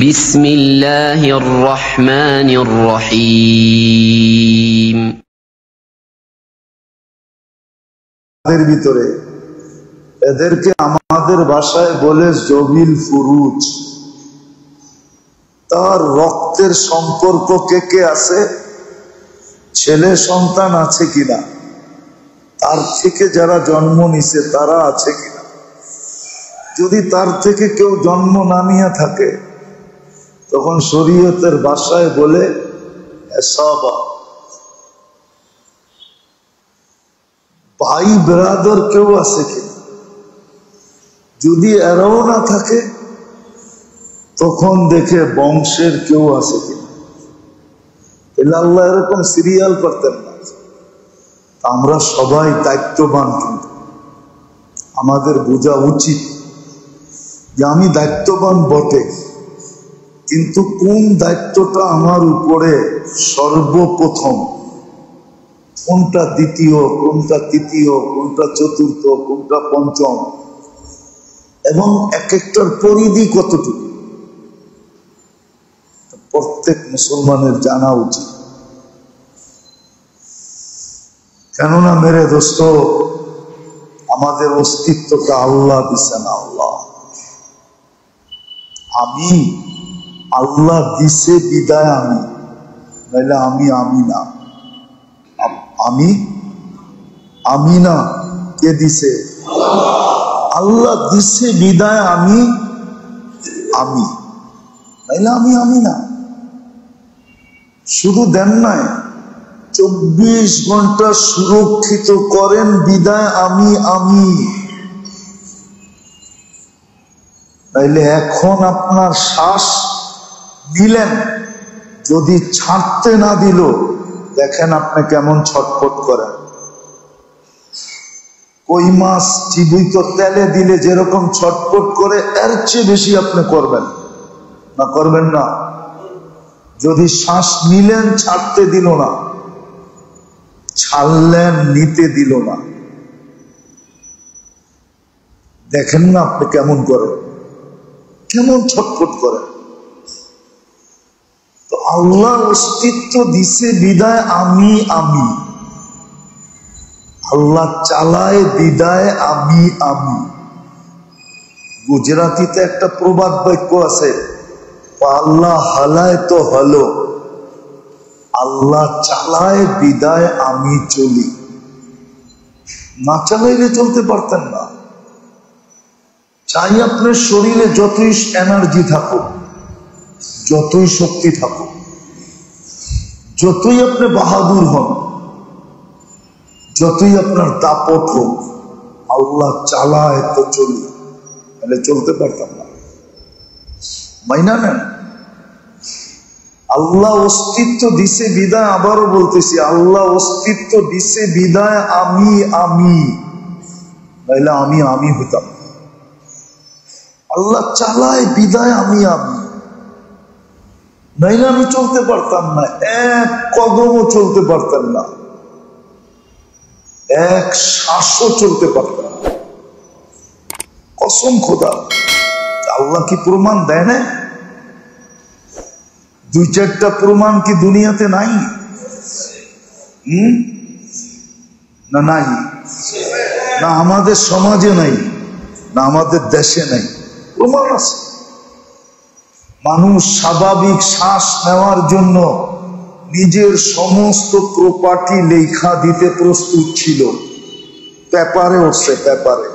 বিসমিল্লাহির রহমানির রহিম। এর ভিতরে এদেরকে আমাদের ভাষায় বলে জবিল ফুরুজ। তার রক্তের সম্পর্ক কে কে আছে, ছেলে সন্তান আছে কিনা, তার থেকে যারা জন্ম নিছে তারা আছে কিনা। যদি তার থেকে কেউ জন্ম না নিয়ে থাকে তখন শরীয়তের ভাষায় বলে এসাবা। ভাই ব্রাদার কেউ আছে কিনা, যদি এরাও না থাকে তখন দেখে বংশের কেউ আছে কিনা। এলে আল্লাহ এরকম সিরিয়াল করতেন না। আমরা সবাই দায়িত্ববান, কিন্তু আমাদের বোঝা উচিত যে আমি দায়িত্ববান বটে, কিন্তু কোন দায়িত্বটা আমার উপরে সর্বপ্রথম, কোনটা দ্বিতীয়, কোনটা তৃতীয়, কোনটা চতুর্থ, কোনটা পঞ্চম, এবং এক একটার পরিধি কতটুকু প্রত্যেক মুসলমানের জানা উচিত। কেননা মেরে দোস্ত, আমাদের অস্তিত্বটা আল্লাহ দিছে না। আমি আল্লাহ দিছে বিদায় আমি, নাহলে আমি না। আমি না, কে দিছে? আল্লাহ দিছে বিদায় আমি, নাহলে আমি না। শুধু দেন নাই, 24 ঘন্টা সুরক্ষিত করেন বিদায় আমি। তাইলে এখন আপনার শ্বাস দিলেন, যদি ছাড়তে না দিল, দেখেন আপনি কেমন ছটফট করেন। কই মাছ জীবিত তেলে দিলে যেরকম ছটফট করে, এর চেয়ে বেশি আপনি করবেন না? করবেন না? যদি শ্বাস নিলেন, ছাড়তে দিল না, ছাড়লেন, নিতে দিল না, দেখেন না আপনি কেমন করেন, কেমন ছটফট করেন। তো আল্লাহ অস্তিত্ব দিছে বিদায় আমি। আল্লাহ চালায় বিদায় আমি। গুজরাটিতে একটা প্রবাদ বাক্য আছে, আল্লাহ হালায় তো হলো, আল্লাহ চালায় বিদায় আমি চলি। না চালাইলে চলতে পারতেন না। চাই আপনার শরীরে যতই এনার্জি থাকুক, যতই শক্তি থাকুক, যতই আপনি বাহাদুর হন, যতই আপনার দাপট হোক, আল্লাহ চালায় তো চলি, তাহলে চলতে পারতাম না। মাইনা নেন। আল্লাহ অস্তিত্ব দিছে বিদায়, আবারও বলতেছি, আল্লাহ অস্তিত্ব দিছে বিদায় আমি, নাহলে আমি হইতাম। আল্লাহ চালায় বিদায় আমি, নাইলে আমি চলতে পারতাম না। এক কদমও চলতে পারতাম না, এক শ্বাসও চলতে পারতাম না। কসম খোদা। আল্লাহ কি প্রমাণ দেয় না? 2-4টা প্রমাণ কি দুনিয়াতে নাই? না নাই? না আমাদের সমাজে নাই, না আমাদের দেশে নাই? প্রমাণ আছে। মানুষ স্বাভাবিক শ্বাস নেওয়ার জন্য নিজের সমস্ত প্রপার্টি লেখা দিতে প্রস্তুত ছিল। পেপারে উঠছে, পেপারে,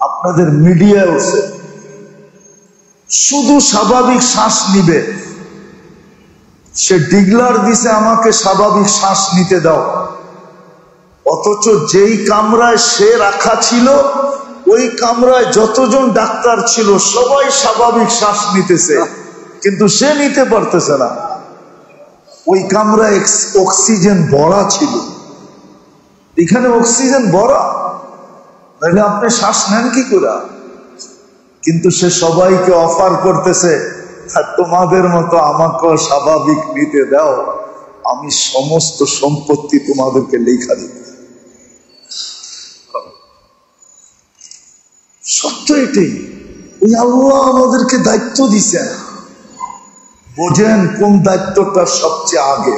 আপনাদের মিডিয়ায় উঠছে, শুধু স্বাভাবিক শ্বাস নিবে। সে ডিগলার দিছে, আমাকে স্বাভাবিক শ্বাস নিতে দাও। অথচ যেই কামরায় সে রাখা ছিল, ওই কামরায় যতজন ডাক্তার ছিল সবাই স্বাভাবিক শ্বাস নিতেছে, কিন্তু সে নিতে পারতেছে না। ওই কামরায় অক্সিজেন ভরা ছিল, এখানে অক্সিজেন ভরা, তাহলে আপনি শ্বাস নেন কি করে? কিন্তু সে সবাইকে অফার করতেছে, তোমাদের মতো আমাকেও স্বাভাবিক নিতে দাও, আমি সমস্ত সম্পত্তি তোমাদেরকে লেখা দিব। সত্য এটাই। ওই আল্লাহ আমাদেরকে দায়িত্ব দিছেন, বোঝেন কোন দায়িত্বটা সবচেয়ে আগে।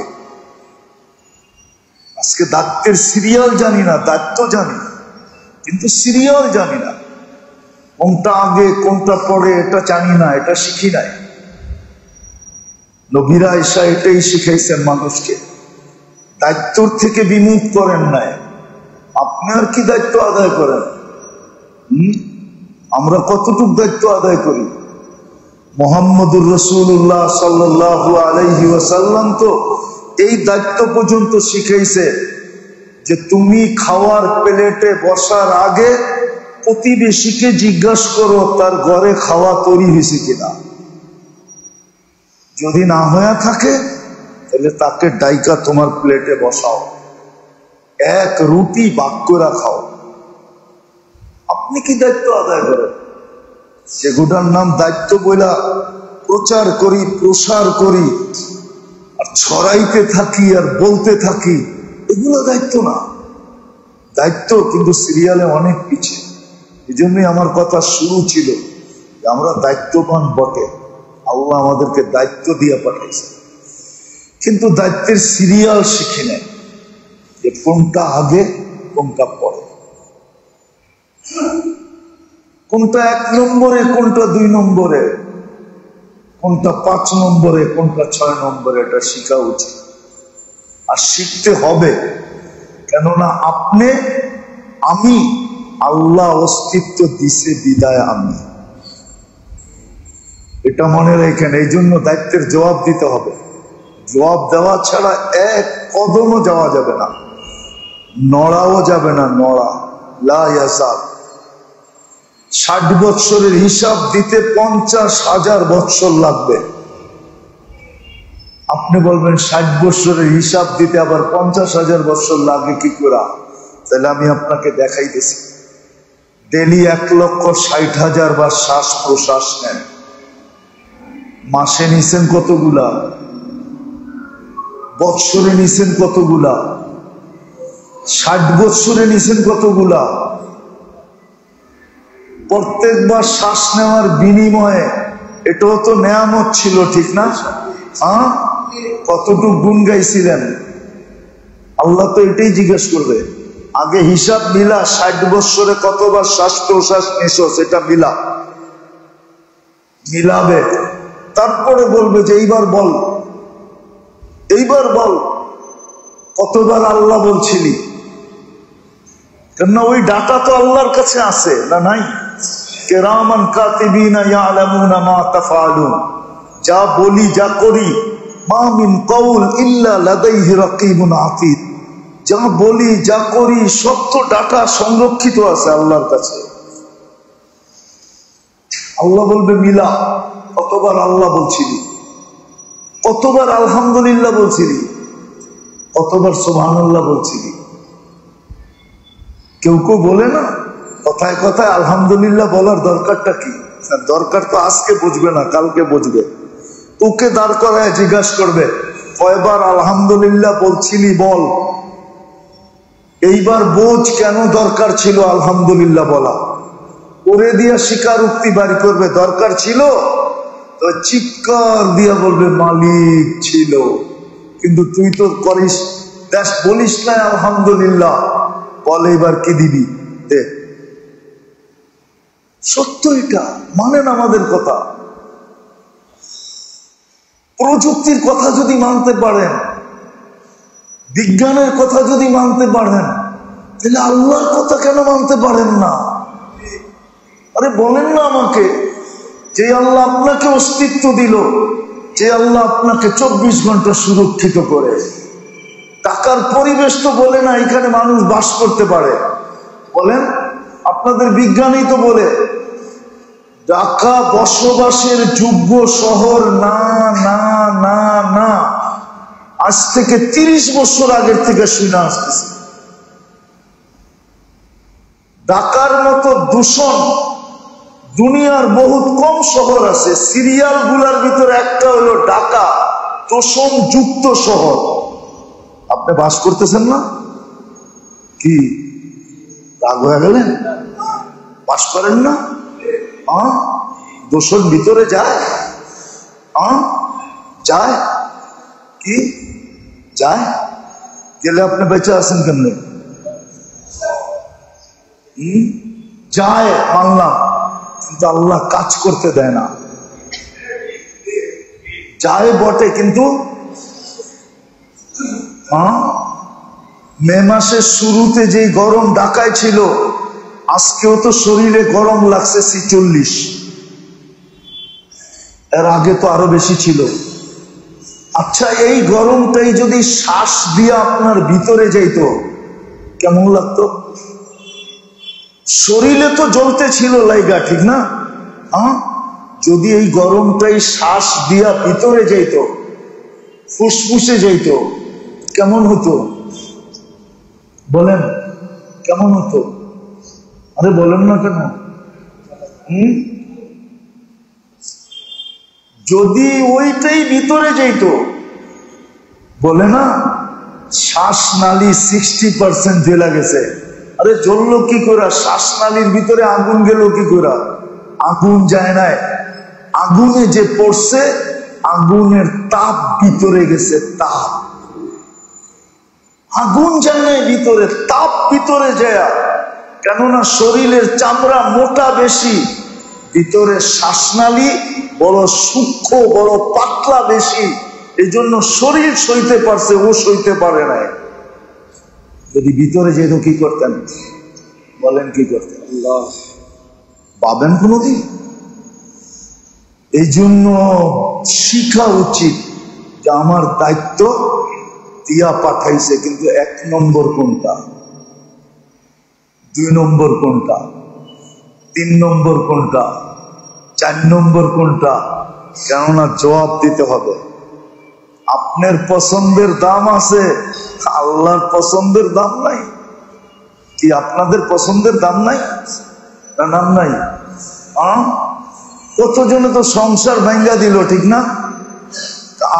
আজকে দায়িত্বের সিরিয়াল জানি না, দায়িত্ব জানি কিন্তু সিরিয়াল জানি না, কোনটা আগে কোনটা পরে এটা জানি না, এটা শিখি নাই। নবীরা এসা এটাই শিখাইছেন মানুষকে, দায়িত্বর থেকে বিমুখ করেন নাই। আপনি আর কি দায়িত্ব আদায় করেন? আমরা কতটুকু দায়িত্ব আদায় করি? মুহাম্মদুর রাসূলুল্লাহ সাল্লাল্লাহু আলাইহি ওয়াসাল্লাম তো এই দায়িত্ব পর্যন্ত শিখাইছে যে তুমি খাওয়ার প্লেটে বসার আগে প্রতিবেশীকে জিজ্ঞাসা করো তার ঘরে খাওয়া তৈরি হয়েছে কিনা। যদি না হয়ে থাকে তাহলে তাকে ডাইকা তোমার প্লেটে বসাও, এক রুটি ভাগ করে খাও। আপনি কি দায়িত্ব আদায় করেন? যেগুলোর নাম দায়িত্ব বইলা প্রচার করি, প্রসার করি, আর ছড়াইতে থাকি আর বলতে থাকি, এগুলো দায়িত্ব না। দায়িত্ব কিন্তু সিরিয়ালে অনেক পিছিয়ে। এই জন্যই আমার কথা শুরু ছিল যে আমরা দায়িত্ববান বটে, আল্লাহ আমাদেরকে দায়িত্ব দিয়ে পাঠাইছে, কিন্তু দায়িত্বের সিরিয়াল শিখি নেই যে কোনটা আগে কোনটা পরে, কোনটা 1 নম্বরে কোনটা 2 নম্বরে, কোনটা 5 নম্বরে কোনটা 6 নম্বরে। এটা শিখা উচিত আর শিখতে হবে। কেননা আপনি আমি আল্লাহ অস্তিত্ব দিছে বিদায় আমি, এটা মনে রাখেন। এই জন্য দায়িত্বের জবাব দিতে হবে। জবাব দেওয়া ছাড়া এক কদমও যাওয়া যাবে না, নড়াও যাবে না। নড়া লা ইয়াসার। 60 বৎসরের হিসাব দিতে 50,000 বৎসর লাগবে। আপনি বলবেন 60 বৎসরের হিসাব দিতে আবার 50,000 বৎসর লাগে কি করে? তাহলে আমি আপনাকে দেখাইতেছি। ডেলি 1,60,000 বার শ্বাস প্রশ্বাস নেন। মাসে নিছেন কতগুলা? বৎসরে নিছেন কতগুলা? 60 বৎসরে নিছেন কতগুলা? প্রত্যেকবার শ্বাস নেওয়ার বিনিময়ে এটাও তো নেয়ামত ছিল, ঠিক না? হ্যাঁ, কতটুকু গুণ গাইছিলেন? আল্লাহ তো এটাই জিজ্ঞেস করবে। আগে হিসাব মিলা, 60 বৎসরে কতবার শ্বাস প্রশ্বাস নিছো সেটা মিলাবে, তারপরে বলবে যে এইবার বল কতবার আল্লাহ বলছিলি। কেননা ওই ডাটা তো আল্লাহর কাছে আছে না? নাই? কিরামান কাতিবিনা ইয়ালামুনা মা তাফআলুন। যা বলি যা করি, মা মিন কওল ইল্লা লাদাইহি রাকিবুন আতীদ। যা বলি যা করি সব তো ডাটা সংরক্ষিত আছে আল্লাহর কাছে। আল্লাহ বলবে মিলা, কতবার আল্লাহ বলছিলি, কতবার আলহামদুলিল্লাহ বলছিলি, কতবার সুবহানাল্লাহ বলছিলি। কেউ কেউ বলে না কথায় কথায় আলহামদুলিল্লাহ বলার দরকারটা কি? দরকার তো আজকে বুঝবে না, কালকে বুঝবে। তোকে দাঁড় করায় জিজ্ঞাসা করবে কয়বার আলহামদুলিল্লাহ বলছিলি বল। এইবার বোঝ কেন দরকার ছিল আলহামদুলিল্লাহ বলা। করে দিয়া স্বীকারোক্তি বাড়ি করবে দরকার ছিল, তো চিৎকার দিয়া বলবে মালিক ছিল। কিন্তু তুই তো করিস, দেখ বলিস না আলহামদুলিল্লাহ, বলে এবার কি দিবি দে। সত্য এটা, মানেন আমাদের কথা। প্রযুক্তির কথা যদি মানতে পারেন, বিজ্ঞানের কথা যদি মানতে পারেন, তাহলে আল্লাহর কথা কেন মানতে পারেন না? আরে বলেন না আমাকে, যে আল্লাহ আপনাকে অস্তিত্ব দিল, যে আল্লাহ আপনাকে 24 ঘন্টা সুরক্ষিত করে, টাকার পরিবেশ তো বলে না এখানে মানুষ বাস করতে পারে। বলেন, আপনাদের বিজ্ঞানী তো বলে ঢাকা বসবাসের যোগ্য শহর না না না না। আজ থেকে 30 বছর আগের থেকে শুনে আসতেছে। ঢাকার মতো দূষণ দুনিয়ার বহুত কম শহর আছে। সিরিয়াল গুলার ভিতরে একটা হলো ঢাকা, দূষণ যুক্ত শহর। আপনি বাস করতেছেন না? কি রাগ হয়ে গেলেন? বাস করেন না? দূষণ ভিতরে যায়। যায় কি যায়? গেলে আপনি বেঁচে আছেন কেমনে? যায় মানলাম, কিন্তু আল্লাহ কাজ করতে দেয় না। যায় বটে, কিন্তু মে মাসের শুরুতে যেই গরম ঢাকায় ছিল, আজকেও তো শরীরে গরম লাগছে 46। এর আগে তো আরো বেশি ছিল। আচ্ছা, এই গরমটাই যদি শ্বাস দিয়ে আপনার ভিতরে যাইত কেমন লাগতো? শরীরে তো জ্বলতে ছিল লাইগা, ঠিক না? যদি এই গরমটাই শ্বাস দিয়া ভিতরে যাইত, ফুসফুসে যাইত, কেমন হতো বলেন? কেমন হতো? আরে বলেন না কেন? যদি ওইটাই ভিতরে যাইত, বলে না শ্বাসনালী 60% জ্বলে গেছে। আরে জ্বললো কি করে? শ্বাসনালীর ভিতরে আগুন গেল কি করে? আগুন যায় নাই, আগুনে যে পড়ছে, আগুনের তাপ ভিতরে গেছে। তাপ, আগুন যায় নাই ভিতরে, তাপ ভিতরে যায়। কেননা শরীরের চামড়া মোটা বেশি, ভিতরে শ্বাসনালী বড় সূক্ষ্ম, বড় পাতলা বেশি। এই জন্য শরীর সইতে পারছে, ও সইতে পারে নাই। যদি ভিতরে যেত কি করতেন বলেন? কি করতেন? আল্লাহ পাবেন কোনদিন? এই জন্য শিখা উচিত যে আমার দায়িত্ব দিয়া পাঠাইছে, কিন্তু 1 নম্বর কোনটা, 2 নম্বর কোনটা, 3 নম্বর কোনটা, 4 নম্বর কোনটা? কেননা জবাব দিতে হবে। আপনার পছন্দের দাম আছে, আল্লাহর পছন্দের দাম নাই। কি আপনাদের পছন্দের দাম নাই? নাম নাই? কতজনে তো সংসার ভাঙ্গা দিল, ঠিক না?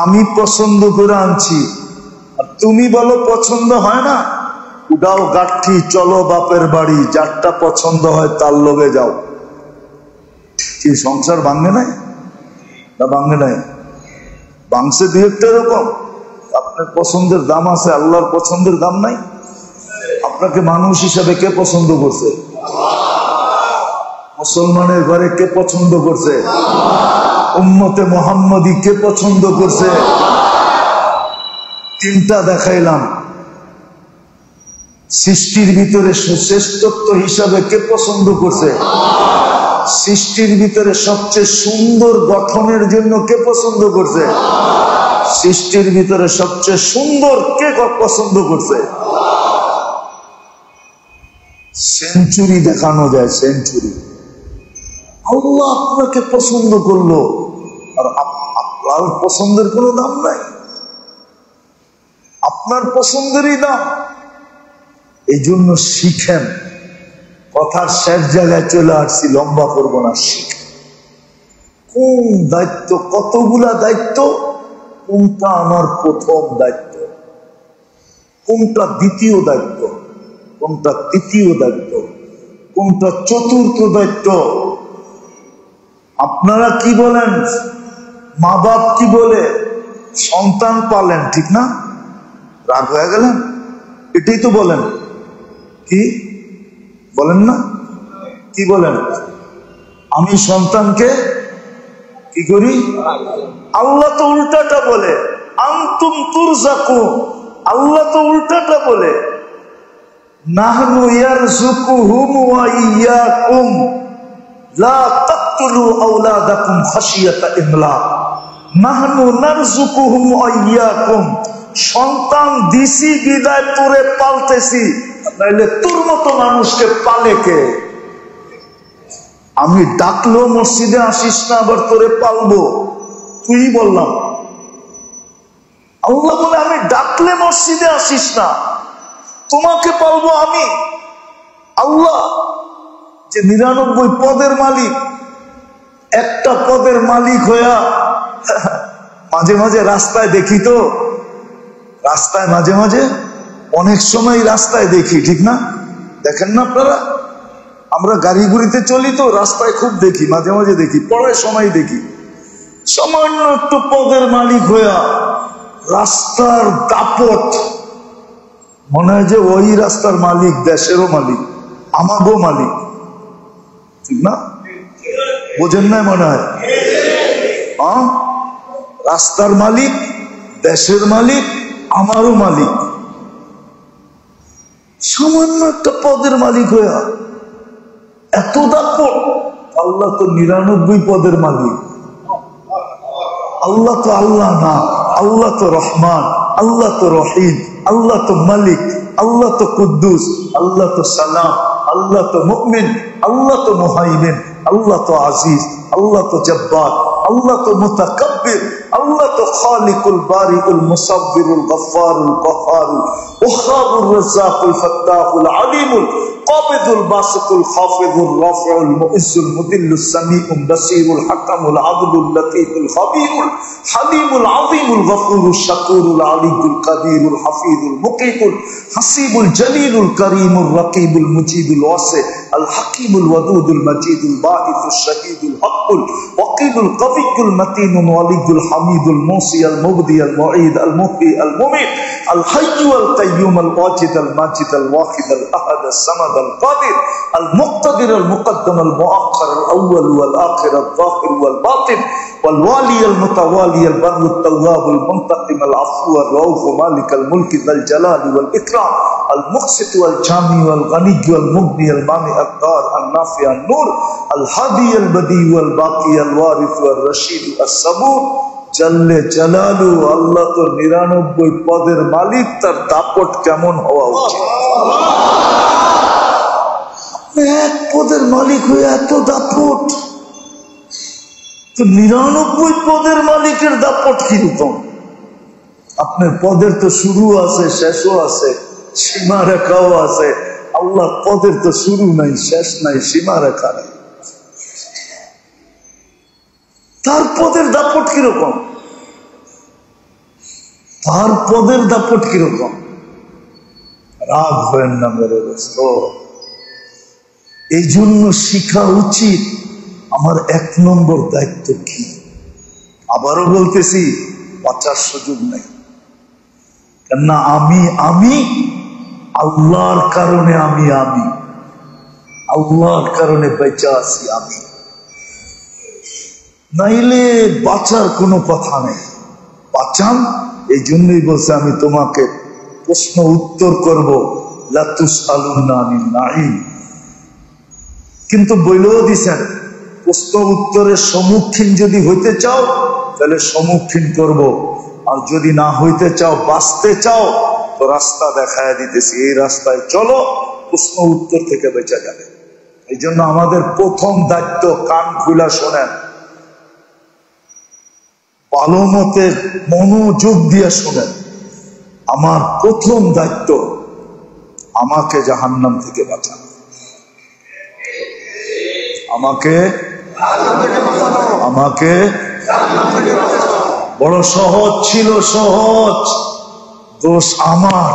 আমি পছন্দ করে আনছি, আর তুমি বলো পছন্দ হয় না। উডাও গাঠি, চলো বাপের বাড়ি, যারটা পছন্দ হয় তার লগে যাও। কি সংসার ভাঙ্গে নাই? না ভাঙ্গে নাই? ভাঙছে 2-1টা এরকম। আপনার পছন্দের দাম আছে, আল্লাহর পছন্দের দাম নাই। আপনাকে মানুষ হিসাবে কে পছন্দ করছে? মুসলমানের ঘরে কে পছন্দ করছে? উম্মতে মুহাম্মদী কে পছন্দ করছে? 3টা দেখাইলাম। সৃষ্টির ভিতরে শ্রেষ্ঠত্ব হিসাবে কে পছন্দ করছে? সৃষ্টির ভিতরে সবচেয়ে সুন্দর গঠনের জন্য কে পছন্দ করছে? সৃষ্টির ভিতরে সবচেয়ে সুন্দর কে পছন্দ করছে? সেঞ্চুরি দেখানো যায়, সেঞ্চুরি। আল্লাহ আপনাকে পছন্দ করলো, আর আপনার পছন্দের কোনো দাম নাই। আপনার পছন্দেরই দাম। এই জন্য শিখেন। কথার শেষ জায়গায় চলে আসছি, লম্বা করবো না। শিখেন কোন দায়িত্ব, কতগুলা দায়িত্ব, কোনটা আমার প্রথম দায়িত্ব, কোনটা দ্বিতীয় দায়িত্ব, কোনটা তৃতীয় দায়িত্ব, কোনটা চতুর্থ দায়িত্ব। আপনারা কি বলেন? মা বাপ কি বলে? সন্তান পালেন, ঠিক না? রাগ হয়ে গেলেন? এটাই তো বলেন। কি বলেন না? কি বলেন? আমি সন্তানকে কি করি? আল্লাহ তো উল্টাটা বলে, আনতুম তুরজাকুন। আল্লাহ তো উল্টাটা বলে, নাহনু ইয়ারযুকুহুম ওয়া ইয়্যাকুম লা তাকতুলু আওলাদাকুম খাশিয়াতা ইমলাক। নাহনু নারযুকুহুম ওয়া ইয়্যাকুম। সন্তান দিছি বিদায় তোরে পালতেছি, নাইলে তোর মতো মানুষকে পালে কে? আমি ডাকলো মসজিদে আসিস না, আবার তোরে পালবো? তুই বললাম। আল্লাহ বলে আমি ডাকলে মসজিদে আসিস না, তোমাকে পালবো আমি। আল্লাহ যে 99 পদের মালিক, একটা পদের মালিক হইয়া মাঝে মাঝে রাস্তায় দেখি তো, রাস্তায় মাঝে মাঝে অনেক সময় রাস্তায় দেখি, ঠিক না? দেখেন না আপনারা? আমরা গাড়ি গুড়িতে চলি তো রাস্তায় খুব দেখি, মাঝে মাঝে দেখি, পড়ার সময় দেখি। সামান্য একটু পদের মালিক হইয়া রাস্তার দাপট, মনে হয় যে ওই রাস্তার মালিক দেশেরও মালিক, আমাগো মালিক, ঠিক না? বোঝেন না? মনে হয় রাস্তার মালিক, দেশের মালিক, আমারও মালিক। সামান্য একটা পদের মালিক হইয়া এত দাপট। আল্লাহ তো 99 পদের মালিক। আল্লাহ তো আল্লাহ না, আল্লাহ তো রহমান, আল্লাহ তো রহিম, আল্লাহ তো মালিক, আল্লাহ তো কুদ্দুস, আল্লাহ তো সালাম, আল্লাহ তো মুমিন, আল্লাহ তো মুহাইমিন, আল্লাহ তো আজিজ, আল্লাহ তো জব্বার, আল্লাহ তো মুতাকাব্বির, আল্লাহ তো খালিকুল বারিকুল মুসাব্বিরুল গফফারুল কহ্হারুল ওয়াহ্হাবুর রাজ্জাকুল ফাত্তাহুল আলিমুল কাবিদুল বাসিতুল খাফিদুর রাফিউল মুইজ্জুল মুদিল্লুস সামিউল বাসীরুল হাকামুল আদলুল লতীফুল খাবীরুল হালিমুল আযীমুল গফুরুশ শাকুরুল আলিয়ুল কাবীরুল হাফিজুল মুকিতুল হাসিবুল জলিলুল কারীমুর রাকিবুল মুজিবুল ওয়াসি আল হাকীমুল ওয়াদুদুল মাজিদুল বাঈসুশ শাহীদুল হকুল ওয়াকিবুল কবিয়ুল মাতিনুল ওয়ালিয়ুল হামিদুল মুসি আল মুবদি আল মুঈদ আল মুহয়ি আল মুমীত আল হাইয়্যু আল কাইয়্যুম আল ওয়াজিদ আল মাজিদ আল ওয়াহিদ আল আহাদ আস সামাদ আল কাদির আল মুক্তাদির আল মুকদ্দম আল মুআক্খার আল আউয়াল ওয়াল আখির আল যাহির ওয়াল বাতিন ওয়াল ওয়ালি আল মুতাওয়ালি আল বাররু আত তাওয়াব আল মুনতাকিম আল আফু আর রাউফ মালিক আল মুলক যাল জালাল ওয়াল ইকরাম আল মুকসিত ওয়াল জামি ওয়াল গনি ওয়াল মুগনি আল মানি আল দার আল নাফি আল নূর আল হাদি আল বদি ওয়াল বাকি আল ওয়ারিস ওয়াল রশিদ আস সাবুর জাল্লে জালালু। আল্লাহ তো 99 পদের মালিক, তার দাপট কেমন হওয়া উচিত? এক পদের মালিক হয়ে এত দাপট, তো 99 পদের মালিকের দাপট কিরকম? আপনার পদের তো শুরু আছে, শেষও আছে, সীমা রেখাও আছে। আল্লাহ পদের তো শুরু নাই, শেষ নাই, সীমা রেখা নাই। তার পদের দাপট কিরকম? তার পদের দাপট কিরকম? রাগ হবেন না মেরে দোস্ত। এই জন্য শিখা উচিত আমার 1 নম্বর দায়িত্ব কি। আবারও বলতেছি, বাঁচার সুযোগ নেই। কেননা আমি আল্লাহর কারণে, আমি আল্লাহর কারণে বেঁচে আছি আমি, নাইলে বাঁচার কোনো কথা নেই। বাঁচান, এই জন্যই বলছে আমি তোমাকে প্রশ্ন উত্তর করব, লা তুসআলুনা আনিন নাঈম। কিন্তু বলেও দিছেন, প্রশ্ন উত্তরের সম্মুখীন যদি হইতে চাও তাহলে সম্মুখীন করব, আর যদি না হইতে চাও, বাঁচতে চাও, তো রাস্তা দেখায় দিতেছি, এই রাস্তায় চলো, প্রশ্ন উত্তর থেকে বেঁচে যাবে। এই জন্য আমাদের প্রথম দায়িত্ব, কান খুলা শোনেন, ভালো মতে মনোযোগ দিয়ে শোনেন। আমার প্রথম দায়িত্ব আমাকে জাহান্নাম থেকে বাঁচানো। আমাকে বড় সহজ ছিল, সহজ। দোষ আমার,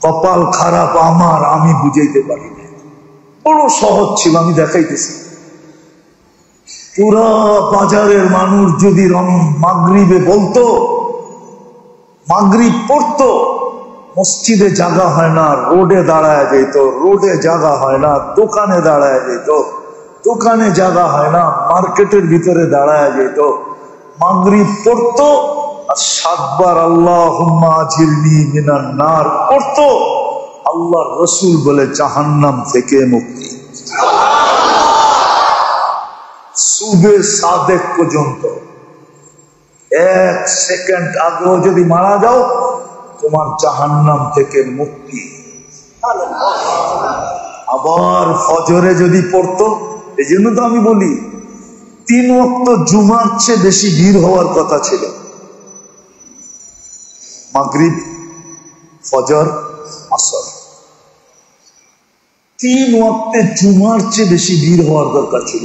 কপাল খারাপ আমার, আমি বুঝাইতে পারি না। বড় সহজ ছিল, আমি দেখাইতেছি। পুরা বাজারের মানুষ যদি মাগরিবে বলতো, মাগরিব পড়তো, মসজিদে জায়গা হয় না, রোডে দাঁড়ায় যেত, রোডে জায়গা হয় না, দোকানে দাঁড়ায় যেত, দোকানে জায়গা হয় না, মার্কেটের ভিতরে দাঁড়ায় যেত, মাগরিব পড়তো আর 7 বার আল্লাহুম্মা আজিরনি মিনান নার পড়তো। আল্লাহর রাসূল বলে জাহান্নাম থেকে মুক্তি। সুবে সাদেক পর্যন্ত 1 সেকেন্ড আগেও যদি মারা যাও, তোমার জাহান্নাম থেকে মুক্তি। আবার ফজরে যদি পড়তো, এই জন্য তো আমি বলি 3 ওয়াক্ত জুমার চেয়ে বেশি ভিড় হওয়ার কথা ছিল। মাগরিব, ফজর, আসর, 3 ওয়াক্তে জুমার চেয়ে বেশি ভিড় হওয়ার দরকার ছিল।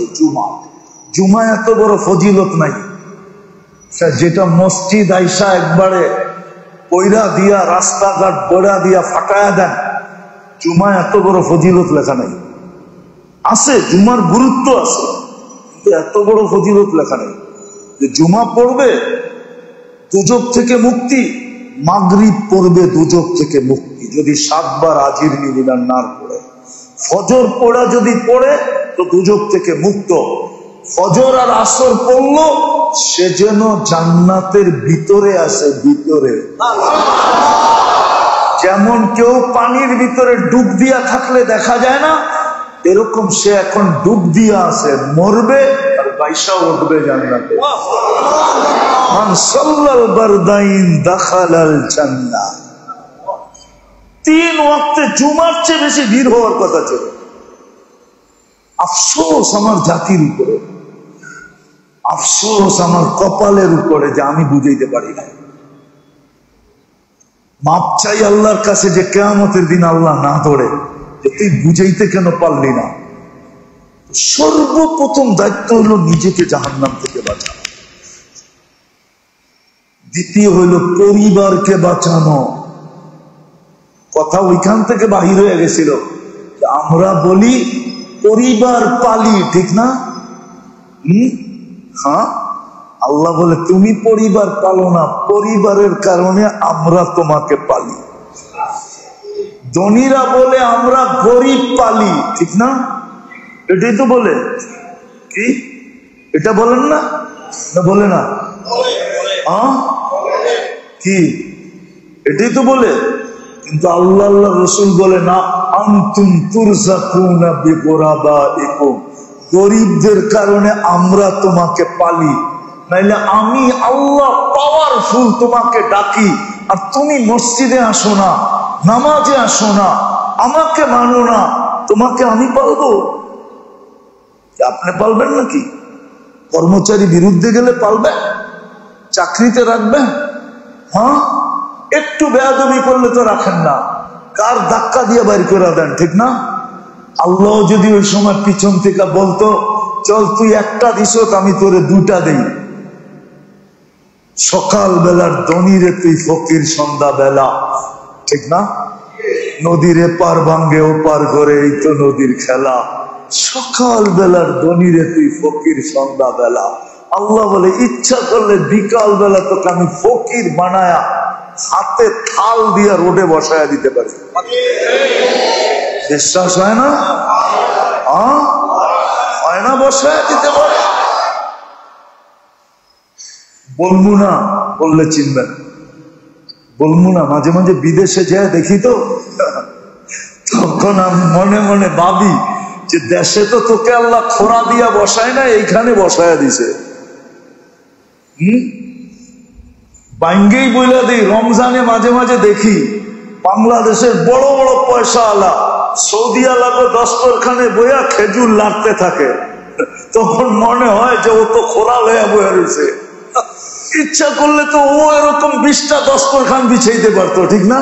জুমা এত বড় ফজিলত নাই, যেটা মসজিদ আইসা একবারে পয়রা দিয়া, রাস্তাঘাট বড়া দিয়া ফাটায়া দেন। জুমা এত বড় ফজিলত লেখা নাই। আছে, জুমার গুরুত্ব আছে, এত বড় ফজিলত লেখা নেই যে জুমা পড়বে দুজক থেকে মুক্তি, মাগরিব পড়বে দুজক থেকে মুক্তি যদি 7 বার আজির মিলিনার নার পড়ে, ফজর পড়া যদি পড়ে তো দুজক থেকে মুক্ত। ফজর আর আসর পড়লো সে যেন জান্নাতের ভিতরে আসে, ভিতরে। যেমন কেউ পানির ভিতরে ডুব দিয়া থাকলে দেখা যায় না, এরকম সে এখন ডুব দিয়া আছে, মরবে আর বাইশা উঠবে জান্নাতে। মান সাল্লাল বারদাইন দাখালাল জান্নাহ। 3 ওয়াক্তে জুমার চেয়ে বেশি ভিড় হওয়ার কথা ছিল। আফসোস আমার জাতির উপরে, আফসোস আমার কপালের উপরে যে আমি বুঝাইতে পারি না। মাপ চাই আল্লাহর কাছে যে কিয়ামতের দিন আল্লাহ না ধরে যে তুই বুঝাইতে কেন পারলি না। সর্বপ্রথম দায়িত্ব হলো নিজেকে জাহান্নাম থেকে বাঁচানো, দ্বিতীয় হইল পরিবারকে বাঁচানো। কথা ওইখান থেকে বাহির হয়ে গেছিল। আমরা বলি পরিবার পালি, ঠিক না? হ্যাঁ, আল্লাহ বলে তুমি পরিবার পালো না, পরিবারের কারণে আমরা তোমাকে পালি। ধনীরা বলে আমরা গরিব পালি, ঠিক না? এটাই তো বলে, কি এটা বলেন না? বলে না? কি এটাই তো বলে। কিন্তু আল্লাহ রসুল বলে না, আনতুম তুরজাকুনা বিগুরাবাইকুম, গরিবদের কারণে আমরা তোমাকে পালি। নাইলে আমি আল্লাহ পাওয়ারফুল তোমাকে ডাকি আর তুমি মসজিদে আসো না, নামাজে আসো না, আমাকে মানো না, তোমাকে আমি পালবো? আপনি পালবেন নাকি? কর্মচারী বিরুদ্ধে গেলে পালবেন? চাকরিতে রাখবেন? হ্যাঁ, একটু বেয়াদবি করলে তো রাখেন না, কার ধাক্কা দিয়ে বাইর করে দেন, ঠিক না? আল্লাহ যদি ওই সময় পিছন থেকে বলতো চল তুই একটা দিস, আমি তোরে 2টা দেই। সকাল বেলার ধনীরে তুই ফকির সন্ধ্যা বেলা, ঠিক না? নদীর এপার ভাঙ্গে ওপার করে, এই তো নদীর খেলা। সকাল বেলার ধনীরে তুই ফকির সন্ধ্যা বেলা। আল্লাহ বলে ইচ্ছা করলে বিকাল বেলা তোকে আমি ফকির বানায়া হাতে থাল দিয়া রোডে বসায়া দিতে পারি। বিশ্বাস হয় না? হয় না? বসায়া দিতে পারে। বলবো না, বললে চিনবেন। বলবো না, মাঝে মাঝে বিদেশে যায় দেখি তো, তখন আমি মনে মনে ভাবি যে দেশে তো তোকে আল্লাহ খোরা দিয়া বসায় না, এইখানে বসায়া দিছে। বাঙ্গেই বইলা দিই, রমজানে মাঝে মাঝে দেখি বাংলাদেশের বড় বড় পয়সা আলা সৌদি আলাদা দস্তরখানে বইয়া খেজুর লাড়তে থাকে। তখন মনে হয় যে ও তো খোরা লইয়া বইয়া রয়েছে। ইচ্ছা করলে তো ও এরকম 20টা দস্তরখান বিছাইতে পারতো, ঠিক না?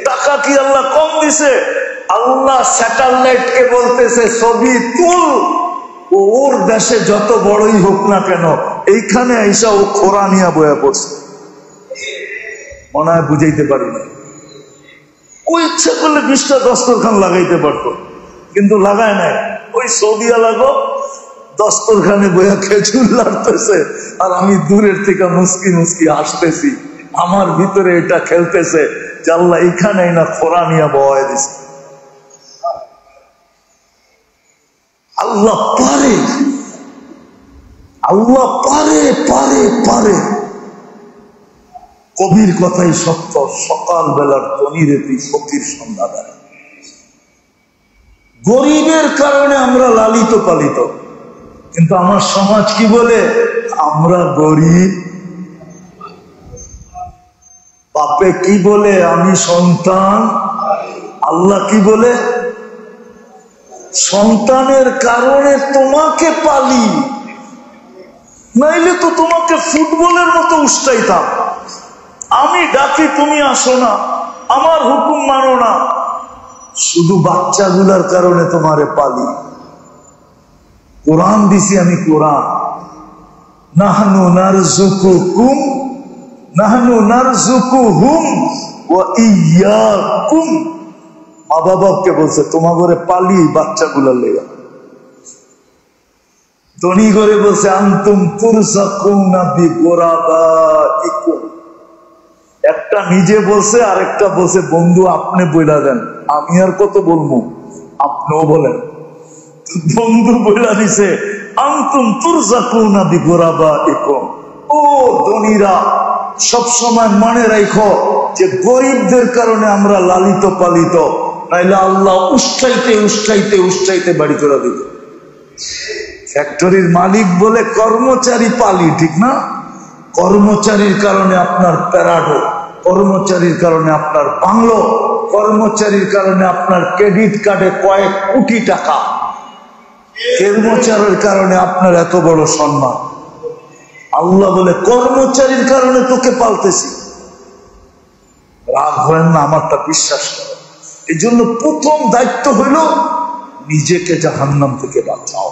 টাকা কি আল্লাহ কম দিছে? আল্লাহ স্যাটেলাইটকে বলতেছে ছবি তুল, ওর দেশে যত বড়ই হোক না কেন এইখানে আইসা ও খোরা নিয়ে বয়া পড়ছে। মনে হয় বুঝাইতে পারি না। ও ইচ্ছা করলে 20টা দস্তরখান লাগাইতে পারতো, কিন্তু লাগায় নাই। ওই সৌদি আলাগো দস্তরখানে বইয়া খেজুর লাড়তেছে আর আমি দূরের থেকে মুস্কি মুস্কি আসতেছি। আমার ভিতরে এটা খেলতেছে যে আল্লাহ এখানে না খোরা নিয়ে বয়া দিছে। আল্লাহ পারে, আল্লাহ পারে পারে পারে। কবির কথাই সত্য, সকাল বেলার ধনীরে তুই ফকির সন্ধ্যা বেলা। গরিবের কারণে আমরা লালিত পালিত, কিন্তু আমার সমাজ কি বলে? আমরা গরিব। বাপে কি বলে? আমি সন্তান। আল্লাহ কি বলে? সন্তানের কারণে তোমাকে পালি, নাইলে তো তোমাকে ফুটবলের মতো উস্তাইতাম। আমি ডাকি তুমি আসো না, আমার হুকুম মানো না, শুধু বাচ্চাগুলার কারণে তোমারে পালি। কোরআন দিছি আমি, কোরআন নাহনু নারযুকুকুম নাহনু নারযুকুহুম ওয়া ইয়্যাকুম। মা বাবাকে বলছে তোমার ঘরে পালি বাচ্চাগুলার লেগা। ধনী করে বলছে আনতুম তুরজাকুনা বিগুরাবাইকুম। একটা নিজে বলছে, আরেকটা বলছে বন্ধু আপনি বইলা দেন, আমি আর কত বলবো, আপনিও বলেন। বন্ধু বইলা দিছে আনতুম তুরজাকুনা বিগুরাবাইকুম। ও ধনীরা, সবসময় মনে রাখো যে গরিবদের কারণে আমরা লালিত পালিত, নাইলে আল্লাহ উষ্টাইতে উষ্টাইতে উষ্টাইতে বাড়ি করে দিবে। ফ্যাক্টরির মালিক বলে কর্মচারী পালি, ঠিক না? কর্মচারীর কারণে আপনার প্যারাডো, কর্মচারীর কারণে আপনার বাংলো, কর্মচারীর কারণে আপনার ক্রেডিট কার্ডে কয়েক কোটি টাকা, কর্মচারীর কারণে আপনার এত বড় সম্মান। আল্লাহ বলে কর্মচারীর কারণে তোকে পালতেছি। রাগ হয় না, আমারটা বিশ্বাস করে। এই জন্য প্রথম দায়িত্ব হইল নিজেকে জাহান্নাম থেকে বাঁচাও।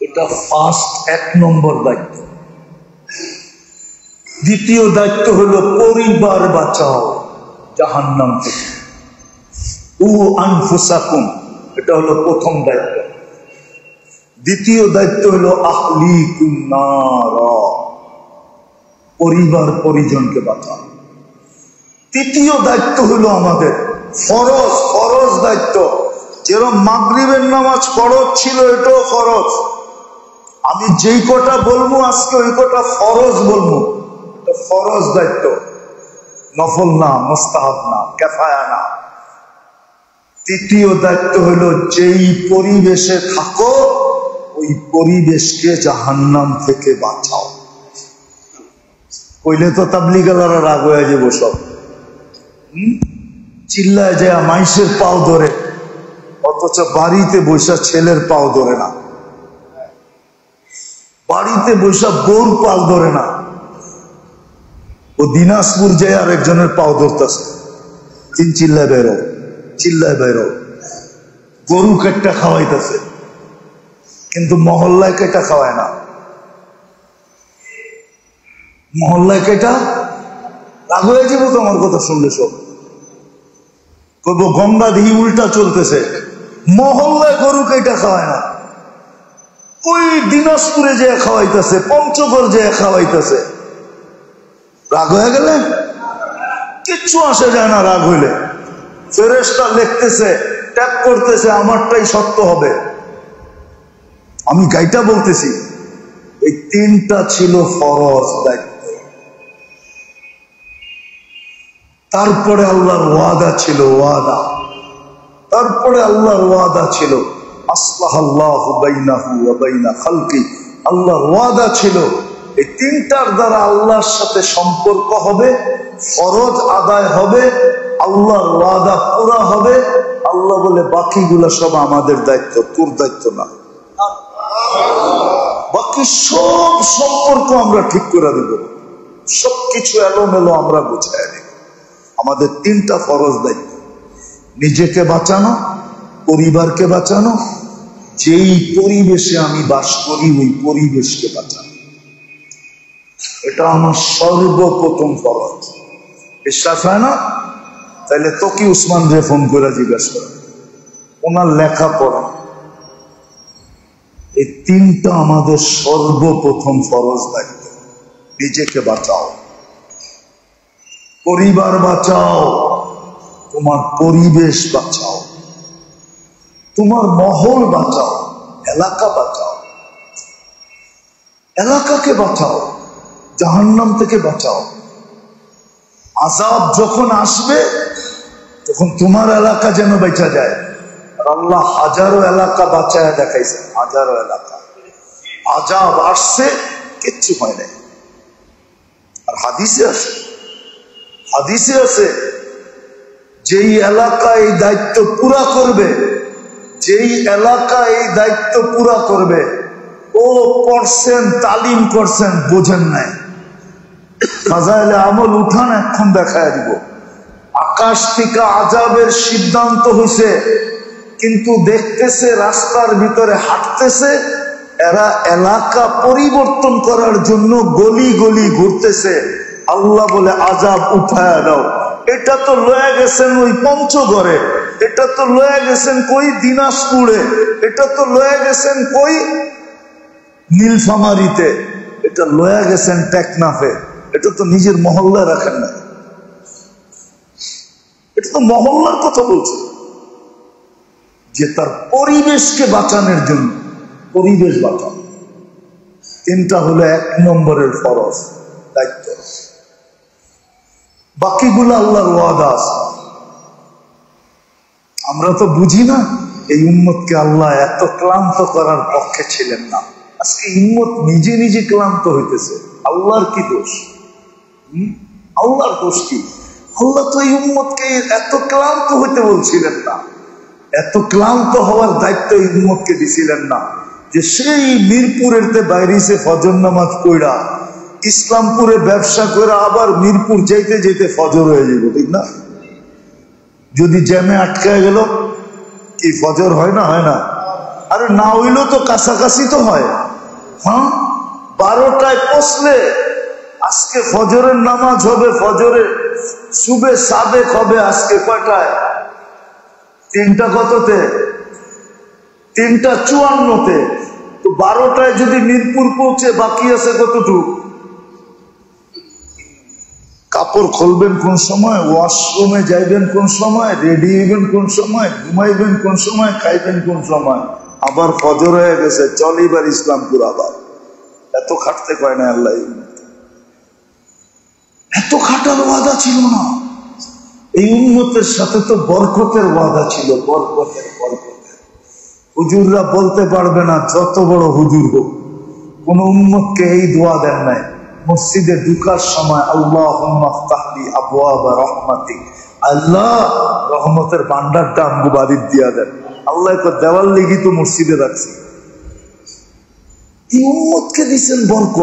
এটা ফার্স্ট, 1 নম্বর দায়িত্ব। দ্বিতীয় দায়িত্ব হলো পরিবার বাঁচাও জাহান্নাম থেকে। আনফুসাকুম, এটা হলো প্রথম দায়িত্ব। দ্বিতীয় দায়িত্ব হলো আহলিকুম নার, পরিবার পরিজনকে বাঁচাও। তৃতীয় দায়িত্ব হলো আমাদের ফরজ, ফরজ দায়িত্ব। যেরকম মাগরিবের নামাজ ফরজ ছিল, এটাও ফরজ। আমি যেই কটা বলবো আজকে ওই কটা ফরজ বলবো, এটা ফরজ দায়িত্ব, নফল না, মুস্তাহাব না, কিফায়া না। তৃতীয় দায়িত্ব হলো যেই পরিবেশে থাকো ওই পরিবেশকে জাহান্নাম থেকে বাঁচাও। কইলে তো তাবলীগালারা রাগ হয়ে যাবো সব, চিল্লায় যায় মাইসের পাও ধরে, অথচ বাড়িতে বৈশা ছেলের পাও ধরে না, বাড়িতে বৈশা বউর পাও ধরে না। ও দিনাজপুর যায় আর একজনের পাও ধরতেছে, চিল্লায় বেরো, চিল্লায় বেরো। গরু কেটটা খাওয়াইতেছে, কিন্তু মহল্লায় কেটা খাওয়ায় না। মহল্লায় কেটা রাগ হয়ে যাবো তো আমার কথা শুনলে সব। কব গঙ্গা দিহি উল্টা চলতেছে, মহল্লায় গরু কেটা খাওয়ায় না, ওই দিনাজপুরে যে খাওয়াইতেছে, পঞ্চগড় যে খাওয়াইতেছে। রাগ হয়ে গেলেন? কিচ্ছু আসে যায় না রাগ হইলে। ফেরেশতা লিখতেছে, ট্যাপ করতেছে, আমারটাই সত্য হবে। আমি গাইটা বলতেছি। এই তিনটা ছিল ফরজ দায়িত্ব। তারপরে আল্লাহর ওয়াদা ছিল, ওয়াদা। তারপরে আল্লাহর ওয়াদা ছিল আসলাহাল্লাহু বাইনাহু ওয়া বাইনা খালকি। আল্লাহর ওয়াদা ছিল এই তিনটার দ্বারা আল্লাহর সাথে সম্পর্ক হবে, ফরজ আদায় হবে, আল্লাহর ওয়াদা পুরা হবে। আল্লাহ বলে বাকিগুলো সব আমাদের দায়িত্ব, তোর দায়িত্ব না। বাকি সব সম্পর্ক আমরা ঠিক করে দেব, সবকিছু এলোমেলো আমরা বুঝাই দেব। আমাদের তিনটা ফরজ দায়িত্ব: নিজেকে বাঁচানো, পরিবারকে বাঁচানো, যেই পরিবেশে আমি বাস করি ওই পরিবেশকে বাঁচানো। এটা আমার সর্বপ্রথম ফরজ। বিশ্বাস হয় না? তাহলে তকি উসমান রে ফোন করে জিজ্ঞাসা করেন, ওনার লেখাপড়া। এই তিনটা আমাদের সর্বপ্রথম ফরজ দায়িত্ব। নিজেকে বাঁচাও, পরিবার বাঁচাও, তোমার পরিবেশ বাঁচাও, তোমার মহল বাঁচাও, এলাকা বাঁচাও, এলাকাকে বাঁচাও, জাহান্নাম থেকে বাঁচাও। আযাব যখন আসবে তখন তোমার এলাকা যেন বেঁচে যায়। আর আল্লাহ হাজারো এলাকা বাঁচায় দেখাইছে, হাজারো এলাকা। আযাব আসছে, কিচ্ছু হয় নাই। আর হাদিসে আছে, হাদিসে আছে যেই এলাকা এই দায়িত্ব পুরা করবে, যেই এলাকা এই দায়িত্ব পুরা করবে, ও পড়ছেন, তালিম করছেন, বোঝেন নাই, ফাজাইলে আমল উঠান, এখন দেখায় দিব। আকাশ থেকে আযাবের সিদ্ধান্ত হইছে, কিন্তু দেখতেছে রাস্তার ভিতরে হাঁটতেছে, এরা এলাকা পরিবর্তন করার জন্য গলি গলি ঘুরতেছে। আল্লাহ বলে আযাব উঠায় দাও। এটা তো লয়ে গেছেন ওই পঞ্চগড়ে, এটা তো লয়ে গেছেন কই দিনাজপুরে, এটা তো লয়ে গেছেন কই নীলফামারীতে, এটা লয়ে গেছেন টেকনাফে, এটা তো নিজের মহল্লায় রাখেন না। এটা তো মহল্লার কথা বলছে, যে তার পরিবেশকে বাঁচানোর জন্য, পরিবেশ বাঁচানো। তিনটা হলো 1 নম্বরের ফরজ দায়িত্ব, বাকিগুলো আল্লাহর ওয়াদা আছে। আমরা তো বুঝি না এই উম্মতকে আল্লাহ এত ক্লান্ত করার পক্ষে ছিলেন না। আজকে উম্মত নিজে নিজে ক্লান্ত হইতেছে। আল্লাহর কি দোষ? আল্লাহর দোষ কি? আল্লাহ তো এই উম্মতকে এত ক্লান্ত হইতে বলছিলেন না। এত ক্লান্ত হওয়ার দায়িত্ব এই উম্মতকে দিছিলেন না যে সেই মিরপুরের বাইরে সে ফজর নামাজ পড়া, ইসলামপুরে ব্যবসা করে আবার মিরপুর যাইতে যেতে ফজর হয়ে যাবে, ঠিক না? যদি জ্যামে আটকায় গেল কি ফজর হয় না? হয় না? আরে না হইলেও তো কাছাকাছি তো হয়। হ্যাঁ, 12টায় পৌঁছলে আজকে ফজরের নামাজ হবে, ফজরের সুবে সাদেক হবে আজকে কয়টায়? 3টা কততে? 3:54-তে। তো 12টায় যদি মিরপুর পৌঁছে বাকি আছে কতটুকু? কাপড় খুলবেন কোন সময়, ওয়াশরুমে যাইবেন কোন সময়, রেডি হইবেন কোন সময়, ঘুমাইবেন কোন সময়, খাইবেন কোন সময়, আবার ফজর হয়ে গেছে, চল এবার ইসলামপুর। আবার এত খাটতে কয় না আল্লাহ। এত খাটার ওয়াদা ছিল না। এই উম্মতের সাথে তো বরকতের ওয়াদা ছিল, বরকতের। হুজুররা বলতে পারবে না, যত বড় হুজুর হোক, কোন উম্মতকে এই দোয়া দেন নাই। মসজিদে ঢুকার সময় আল্লাহুম্মা ফতাহলি আবওয়াবা রাহমাতিক, আল্লাহ রহমতের ভান্ডারটা আমগো বাড়ির দিয়া দেন। আল্লাহ তো দেওয়াল লেগে তো মসজিদে রাখছি। এই উম্মতকে দিচ্ছেন বরকত।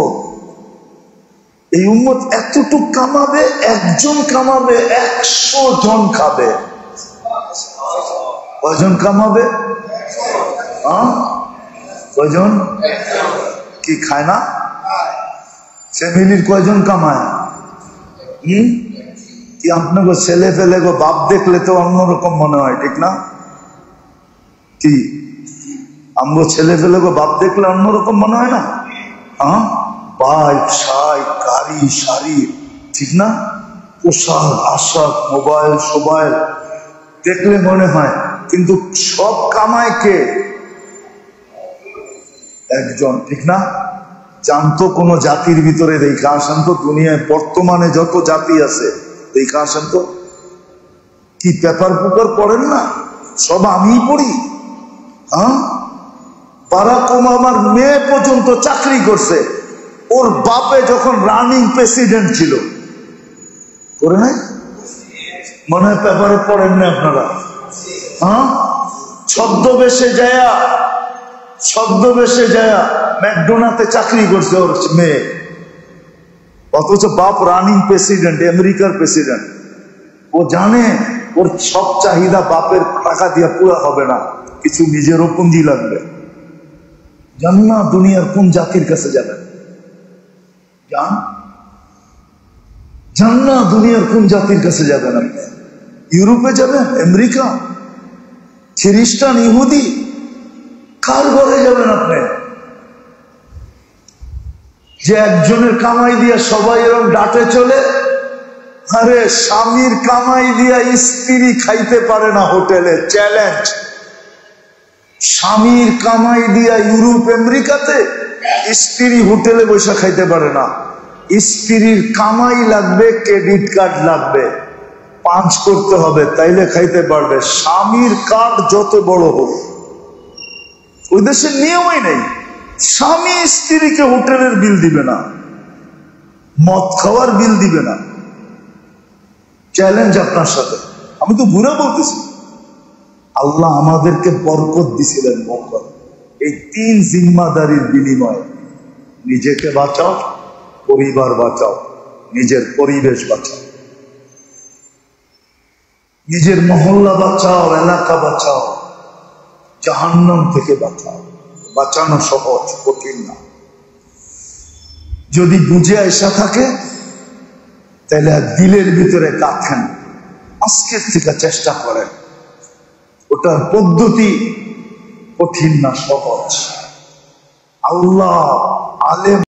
এই উম্মত এতটুক কামাবে, একজন কামাবে, 100 জন খাবে। কয়জন কামাবে? কয়জন? কি খায় না? ফ্যামিলির কয়জন কামায়? কি আপনাকে ছেলে ফেলে গো বাপ দেখলে তো অন্যরকম মনে হয়, ঠিক না? কি আমগো ছেলে ফেলে গো বাপ দেখলে অন্যরকম মনে হয় না? বাইক, সাইক, গাড়ি, শাড়ি, ঠিক না? পোশাক আশাক, মোবাইল সোবাইল দেখলে মনে হয়, কিন্তু সব কামায় কে? একজন, ঠিক না? জানতো কোন জাতির ভিতরে দেখা আসেন তো, দুনিয়ায় বর্তমানে যত জাতি আছে দেখা আসেন তো, কি পেপার পুপার পড়েন না? সব আমিই পড়ি। বারাক ওবামার মেয়ে পর্যন্ত চাকরি করছে, ওর বাপে যখন রানিং প্রেসিডেন্ট ছিল। করে নাই? মনে হয় পেপারে পড়েন না আপনারা? ছদ্মবেশে যায়া ম্যাকডোনাল্ডে চাকরি করছে ওর মেয়ে, অথচ বাপ রানিং প্রেসিডেন্ট, আমেরিকার প্রেসিডেন্ট। ও জানে ওর সব চাহিদা বাপের টাকা দিয়ে পুরো হবে না, কিছু নিজেরও পুঁজি লাগবে। জান না দুনিয়ার কোন জাতির কাছে যাবেন? জান না দুনিয়ার কোন জাতির কাছে যাবেন? আপনি ইউরোপে যাবেন, আমেরিকা, খ্রিস্টান, ইহুদি, কার ঘরে যাবেন আপনি? যে একজনের কামাই দিয়া সবাই এরকম ডাটে চলে। আরে স্বামীর কামাই দিয়া স্ত্রী খাইতে পারে না হোটেলে, চ্যালেঞ্জ। স্বামীর কামাই দিয়া ইউরোপ আমেরিকাতে স্ত্রী হোটেলে বসে খাইতে পারে না। স্ত্রীর কামাই লাগবে, ক্রেডিট কার্ড লাগবে, পাঁচ করতে হবে, তাইলে খাইতে পারবে। স্বামীর কার্ড যত বড় হোক, ওই দেশের নিয়মই নেই। স্বামী স্ত্রীকে হোটেলের বিল দিবে না, মদ খাওয়ার বিল দিবে না। চ্যালেঞ্জ আপনার সাথে। আমি তো ঘুরে বলতেছি, আল্লাহ আমাদেরকে বরকত দিছিলেন, বরকত। এই 3 জিম্মাদারির বিনিময়ে নিজেকে বাঁচাও, পরিবার বাঁচাও, নিজের পরিবেশ বাঁচাও, নিজের মহল্লা বাঁচাও, এলাকা বাঁচাও, জাহান্নাম থেকে বাঁচাও। বাঁচানো সহজ, কঠিন না। যদি বুঝে আসা থাকে তাহলে দিলের ভিতরে গাঁথেন, আজকের থেকে চেষ্টা করেন। ওটার পদ্ধতি কঠিন না সহজ। আল্লাহ আলেম